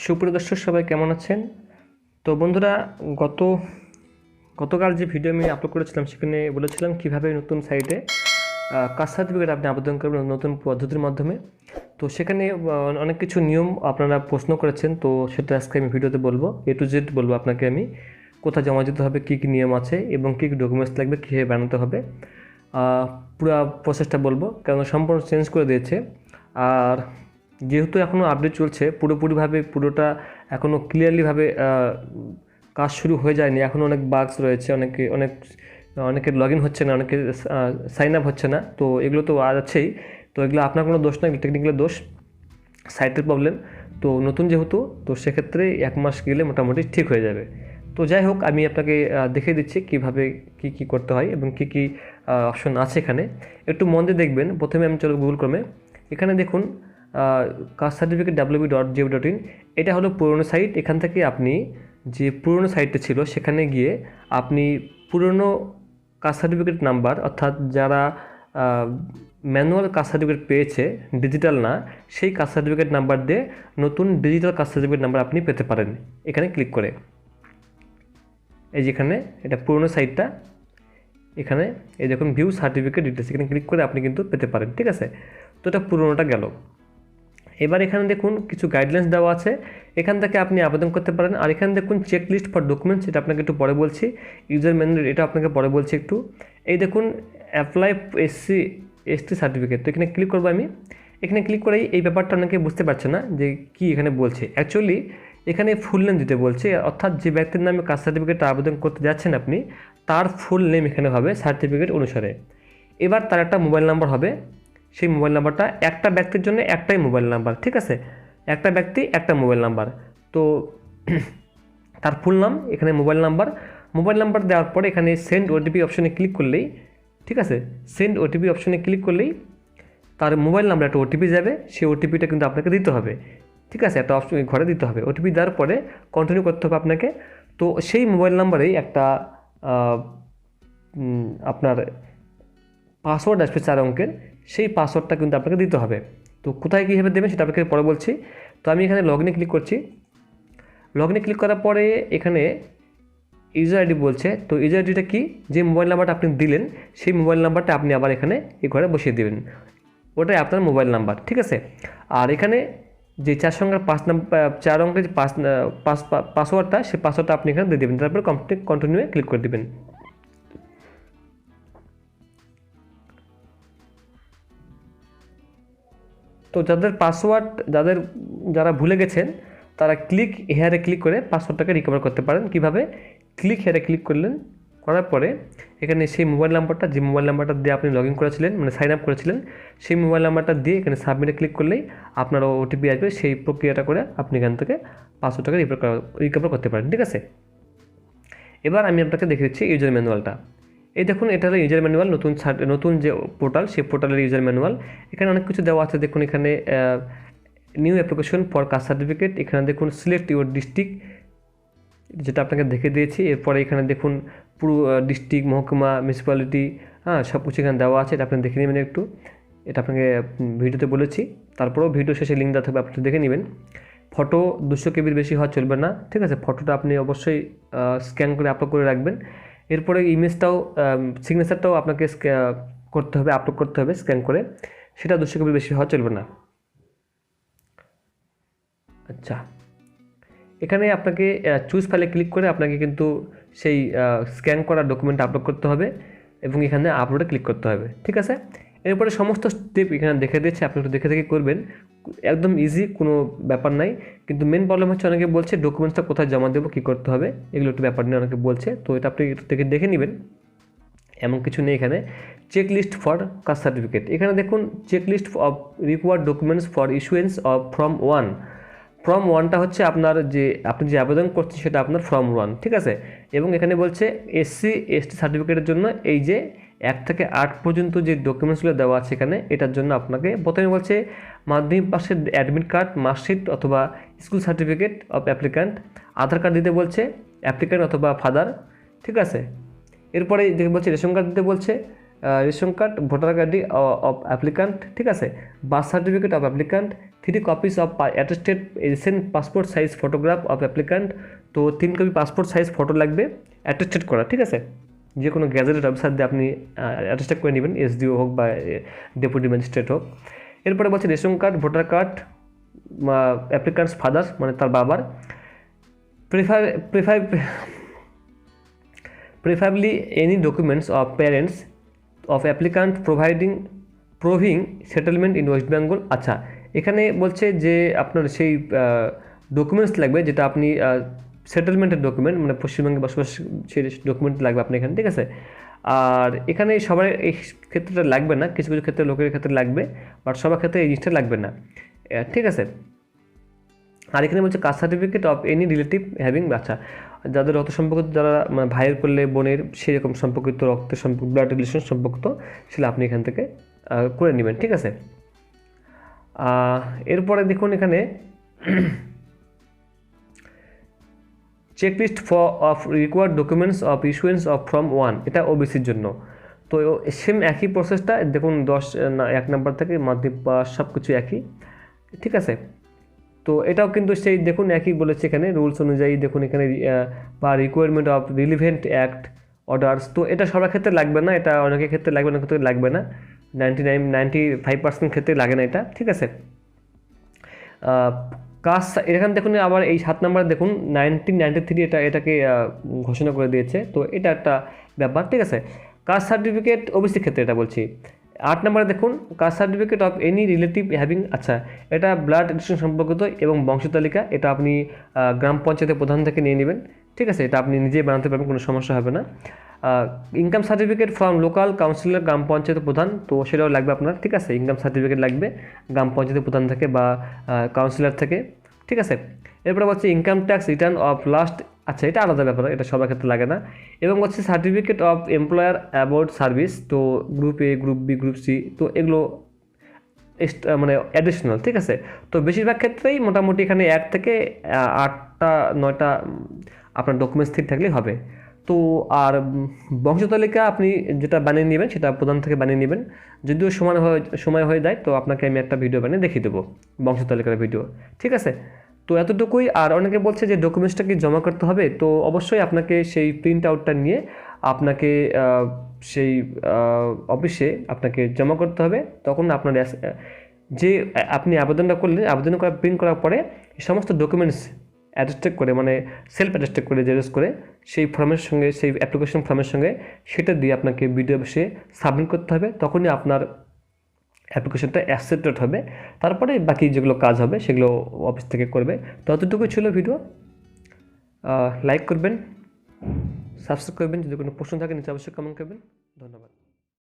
সুপ্রিয় দর্শক সবাই কেমন আছেন? তো বন্ধুরা, গতকাল যে ভিডিও আমি আপলোড করেছিলাম সেখানে বলেছিলাম কীভাবে নতুন সাইটে কাস্ট সার্টিফিকেট আপনি আবেদন করবেন নতুন পদ্ধতির মাধ্যমে। তো সেখানে অনেক কিছু নিয়ম আপনারা প্রশ্ন করেছেন, তো সেটা আজকে আমি ভিডিওতে বলবো, A to Z বলবো আপনাকে আমি কোথায় জমা দিতে হবে, কী কী নিয়ম আছে এবং কী কী ডকুমেন্টস লাগবে, কীভাবে বানাতে হবে, পুরো প্রসেসটা বলবো, কারণ সম্পূর্ণ চেঞ্জ করে দিয়েছে। আর যেহেতু এখনও আপডেট চলছে, পুরোপুরিভাবে পুরোটা এখনও ক্লিয়ারলিভাবে কাজ শুরু হয়ে যায়নি, এখন অনেক বাগস রয়েছে, অনেকের লগ ইন হচ্ছে না, অনেকের সাইন আপ হচ্ছে না, তো এগুলো তো আছেই। তো এগুলো আপনার কোনো দোষ নয়, টেকনিক্যাল দোষ, সাইটের প্রবলেম। তো নতুন যেহেতু, তো সেক্ষেত্রে 1 মাস গেলে মোটামুটি ঠিক হয়ে যাবে। তো যাই হোক, আমি আপনাকে দেখিয়ে দিচ্ছি কীভাবে কী করতে হয় এবং কী কী অপশন আছে এখানে। একটু মন দিয়ে দেখবেন। প্রথমে আমি চলো গুগল ক্রমে, এখানে দেখুন কাস্ট সার্টিফিকেট www.gov.in, এটা হলো পুরনো সাইট। এখান থেকে আপনি যে পুরনো সাইটটা ছিল সেখানে গিয়ে আপনি পুরনো কাস্ট সার্টিফিকেট নাম্বার, অর্থাৎ যারা ম্যানুয়াল কাস্ট সার্টিফিকেট পেয়েছে, ডিজিটাল না, সেই কাস্ট সার্টিফিকেট নাম্বার দিয়ে নতুন ডিজিটাল কাস্ট সার্টিফিকেট নাম্বার আপনি পেতে পারেন এখানে ক্লিক করে। এই যেখানে এটা পুরনো সাইটটা, এখানে এই দেখুন ভিউ সার্টিফিকেট ডিটেলস, এখানে ক্লিক করে আপনি কিন্তু পেতে পারেন। ঠিক আছে, তো এটা পুরনোটা গেল। এবার এখানে দেখুন কিছু গাইডলাইন্স দেওয়া আছে, এখান থেকে আপনি আবেদন করতে পারেন। আর এখানে দেখুন চেক লিস্ট ফর ডকুমেন্টস, এটা আপনাকে একটু পরে বলছি। ইউজার ম্যানুয়াল, এটা আপনাকে পরে বলছি একটু। এই দেখুন অ্যাপ্লাই SC/ST সার্টিফিকেট, তো এখানে ক্লিক করবো আমি। এখানে ক্লিক করেই এই ব্যাপারটা অনেকে বুঝতে পারছে না যে কি এখানে বলছে। অ্যাকচুয়ালি এখানে ফুল নেম দিতে বলছে, অর্থাৎ যে ব্যক্তির নামে কাস্ট সার্টিফিকেটটা আবেদন করতে যাচ্ছেন আপনি, তার ফুল নেম এখানে হবে সার্টিফিকেট অনুসারে। এবার তার একটা মোবাইল নাম্বার হবে, সেই মোবাইল নাম্বারটা একটা ব্যক্তির জন্য একটাই মোবাইল নাম্বার। ঠিক আছে, একটা ব্যক্তি একটা মোবাইল নাম্বার। তো তার ফুল নাম, এখানে মোবাইল নাম্বার দেওয়ার পরে এখানে সেন্ড OTP অপশনে ক্লিক করলেই, ঠিক আছে, সেন্ড OTP অপশনে ক্লিক করলেই তার মোবাইল নাম্বার একটা OTP যাবে, সেই OTPটা কিন্তু আপনাকে দিতে হবে। ঠিক আছে, একটা অপশন ঘরে দিতে হবে। OTP দেওয়ার পরে কন্টিনিউ করতে হবে আপনাকে। তো সেই মোবাইল নাম্বারেই একটা আপনার পাসওয়ার্ড আসবে 4 অঙ্কের, সেই পাসওয়ার্ডটা কিন্তু আপনাকে দিতে হবে। তো কোথায় কীভাবে দেবেন সেটা আপনাকে পরে বলছি। তো আমি এখানে লগইনে ক্লিক করছি। লগইনে ক্লিক করার পরে এখানে ইউজার আইডি বলছে। তো ইউজার আইডিটা কি, যে মোবাইল নাম্বারটা আপনি দিলেন সেই মোবাইল নাম্বারটা আপনি আবার এখানে এই ঘরে বসিয়ে দেবেন, ওটাই আপনার মোবাইল নাম্বার। ঠিক আছে, আর এখানে যে 4 অঙ্কের যে পাসওয়ার্ডটা, সেই পাসওয়ার্ডটা আপনি এখানে দিয়ে দেবেন, তারপরে কন্টিনিউ ক্লিক করে দেবেন। তো যারা ভুলে গেছেন তারা ক্লিক হেয়ারে ক্লিক করে পাসওয়ার্ডটাকে রিকভার করতে পারেন। কিভাবে? ক্লিক হেয়ারে ক্লিক করার পরে এখানে সেই মোবাইল নাম্বারটা, যে মোবাইল নাম্বারটা দিয়ে আপনি লগ ইন করেছিলেন, মানে সাইন আপ করেছিলেন, সেই মোবাইল নাম্বারটা দিয়ে এখানে সাবমিটে ক্লিক করলেই আপনার OTP আসবে। সেই প্রক্রিয়াটা করে আপনি এখান থেকে পাসওয়ার্ডটাকে রিকভার করতে পারেন। ঠিক আছে, এবার আমি আপনাকে দেখে দিচ্ছি ইউজার ম্যানুয়ালটা। এই দেখুন, এটা হলো ইউজার ম্যানুয়াল, নতুন যে পোর্টাল, সেই পোর্টালের ইউজার ম্যানুয়াল। এখানে অনেক কিছু দেওয়া আছে। দেখুন এখানে new application for caste certificate, এখানে দেখুন সিলেক্ট ইউর ডিস্ট্রিক্ট, যেটা আপনাকে দেখে দিয়েছি। এরপরে এখানে দেখুন পুরো ডিস্ট্রিক্ট, মহকুমা, মিউনিসিপ্যালিটি, সব কিছু এখানে দেওয়া আছে। এটা আপনি দেখে নেবেন একটু, এটা আপনাকে ভিডিওতে বলেছি। তারপরেও ভিডিও শেষে লিঙ্ক দেওয়া থাকবে, আপনি দেখে নেবেন। ফটো 200 KB বেশি হওয়া চলবে না। ঠিক আছে, ফটোটা আপনি অবশ্যই স্ক্যান করে আপলোড করে রাখবেন। এরপরে ইমেজটাও, সিগনেচারটাও আপনাকে করতে হবে, আপলোড করতে হবে স্ক্যান করে, সেটা 200 KB বেশি হওয়া চলবে না। আচ্ছা, এখানে আপনাকে চুজ ফাইলে ক্লিক করে আপনাকে কিন্তু সেই স্ক্যান করা ডকুমেন্ট আপলোড করতে হবে এবং এখানে আপলোডে ক্লিক করতে হবে। ঠিক আছে, এরপরে সমস্ত স্টেপ এখানে দেখে দিচ্ছে, আপনি একটু দেখে করবেন, একদম ইজি, কোনো ব্যাপার নাই। কিন্তু মেন প্রবলেম হচ্ছে অনেকে বলছে ডকুমেন্টসটা কোথায় জমা দেবো, কী করতে হবে, এগুলো একটু ব্যাপার নিয়ে অনেকে বলছে। তো এটা আপনি একটু দেখে নেবেন, এমন কিছু নেই এখানে। Check list for caste certificate, এখানে দেখুন check list of required documents for issuance of form 1টা হচ্ছে আপনি যে আবেদন করছেন সেটা আপনার ফর্ম 1। ঠিক আছে, এবং এখানে বলছে SC/ST সার্টিফিকেটের জন্য এই যে 1 থেকে 8 পর্যন্ত যে ডকুমেন্টসগুলো দেওয়া আছে এখানে, এটার জন্য আপনাকে প্রথমে বলছে মাধ্যমিক পাশের অ্যাডমিট কার্ড, মার্কশিট অথবা school certificate of applicant, Aadhaar card দিতে বলছে অ্যাপ্লিক্যান্ট অথবা ফাদার। ঠিক আছে, এরপরে বলছে রেশন কার্ড দিতে বলছে, ration card, voter card of applicant. ঠিক আছে, birth certificate of applicant, 3 copies of attested recent passport size photograph of applicant. তো 3 কপি পাসপোর্ট সাইজ ফটো লাগবে অ্যাটেস্টেড করা, ঠিক আছে, যে কোনো গ্যাজেটেড অফিসার দিয়ে আপনি অ্যাটেস্টেড করে নেবেন, এসডিও হোক বা ডেপুটি ম্যাজিস্ট্রেট হোক। এরপরে বলছে ration card, voter card, applicants father মানে তার বাবার, preferably any documents of parents of applicant proving settlement in West Bengal। আচ্ছা, এখানে বলছে যে আপনার সেই ডকুমেন্টস লাগবে যেটা আপনি সেটেলমেন্টের ডকুমেন্ট, মানে পশ্চিমবঙ্গে বসবাস সেই ডকুমেন্ট লাগবে আপনি এখানে, ঠিক আছে। আর এখানে সবার এই ক্ষেত্রে লাগবে না, কিছু কিছু ক্ষেত্রে লোকের ক্ষেত্রে লাগবে, বাট সবার ক্ষেত্রে এই জিনিসটা লাগবে না, ঠিক আছে। আর এখানে বলছে caste certificate of any relative having, আচ্ছা যাদের রক্ত সম্পর্কিত, যারা মানে ভাইয়ের করলে বোনের সেরকম সম্পর্কিত রক্তের সম্পর্ক, ব্লাড রিলেশন সম্পর্কিত, সেটা আপনি এখান থেকে করে নেবেন, ঠিক আছে। এরপরে দেখুন এখানে checklist of required documents of issuance of form 1, এটা ওবিসির জন্য। তো সেম একই প্রসেসটা দেখুন 1 নাম্বার থেকে মাধ্যমিক পাস সব কিছু একই, ঠিক আছে। তো এটাও কিন্তু সেই দেখুন একই বলেছে এখানে রুলস অনুযায়ী, দেখুন এখানে বা requirement of relevant act orders. তো এটা সবার ক্ষেত্রে লাগবে না, এটা অনেকের ক্ষেত্রে লাগবে, অনেকের ক্ষেত্রে লাগবে না, 95% ক্ষেত্রে লাগে না এটা, ঠিক আছে। কাস্ট এখানে দেখুন আবার এই 7 নাম্বার দেখুন 1993 এটাকে ঘোষণা করে দিয়েছে, তো এটা একটা ব্যাপার, ঠিক আছে। কাস্ট সার্টিফিকেট ওবিসি ক্ষেত্রে এটা বলছি। 8 নম্বরে দেখুন caste certificate of any relative having, আচ্ছা এটা ব্লাড রিলেশন সম্পর্কিত এবং বংশতালিকা, এটা আপনি গ্রাম পঞ্চায়েতের প্রধান থেকে নিয়ে নেবেন, ঠিক আছে, এটা আপনি নিজেই বানাতে পারবেন, কোনো সমস্যা হবে না। Income certificate from local councillor, গ্রাম পঞ্চায়েতের প্রধান, তো সেটাও লাগবে আপনার, ঠিক আছে। ইনকাম সার্টিফিকেট লাগবে গ্রাম পঞ্চায়েতের প্রধান থেকে বা কাউন্সিলর থেকে, ঠিক আছে। এরপরে বলছে income tax return of last, আচ্ছা এটা আলাদা ব্যাপার, এটা সবার ক্ষেত্রে লাগে না। এবং হচ্ছে certificate of employer about service, তো group A, group B, group C, তো এগুলো মানে অ্যাডিশনাল, ঠিক আছে। তো বেশিরভাগ ক্ষেত্রেই মোটামুটি এখানে 1 থেকে 8টা 9টা আপনার ডকুমেন্টস ঠিক থাকলেই হবে। তো আর বংশতালিকা আপনি যেটা বানিয়ে নেবেন সেটা প্রধান থেকে বানিয়ে নেবেন, যদিও সময় হয়ে যায় তো আপনাকে আমি একটা ভিডিও বানিয়ে দেখিয়ে দেবো বংশতালিকার ভিডিও, ঠিক আছে। তো এতটুকুই। আর অনেকে বলছে যে ডকুমেন্টসটা কি জমা করতে হবে, তো অবশ্যই আপনাকে সেই প্রিন্ট আউটটা নিয়ে আপনাকে সেই অফিসে আপনাকে জমা করতে হবে। তখন আপনার যে আপনি আবেদনটা করলেন, আবেদন করা প্রিন্ট করার পরে সমস্ত ডকুমেন্টস অ্যাটেস্টেড করে, মানে সেলফ অ্যাটেস্টেড করে জেরক্স করে সেই ফর্মের সঙ্গে, সেই অ্যাপ্লিকেশন ফর্মের সঙ্গে সেটা দিয়ে আপনাকে বিডিও অফিসে সাবমিট করতে হবে। তখনই আপনার অ্যাপ্লিকেশনটা অ্যাকসেপ্টেড হবে, তারপরে বাকি যেগুলো কাজ হবে সেগুলো অফিস থেকে করবে। তো অতটুকুই ছিল ভিডিও। লাইক করবেন, সাবস্ক্রাইব করবেন, যদি কোনো প্রশ্ন থাকে নিচে অবশ্যই কমেন্ট করবেন। ধন্যবাদ।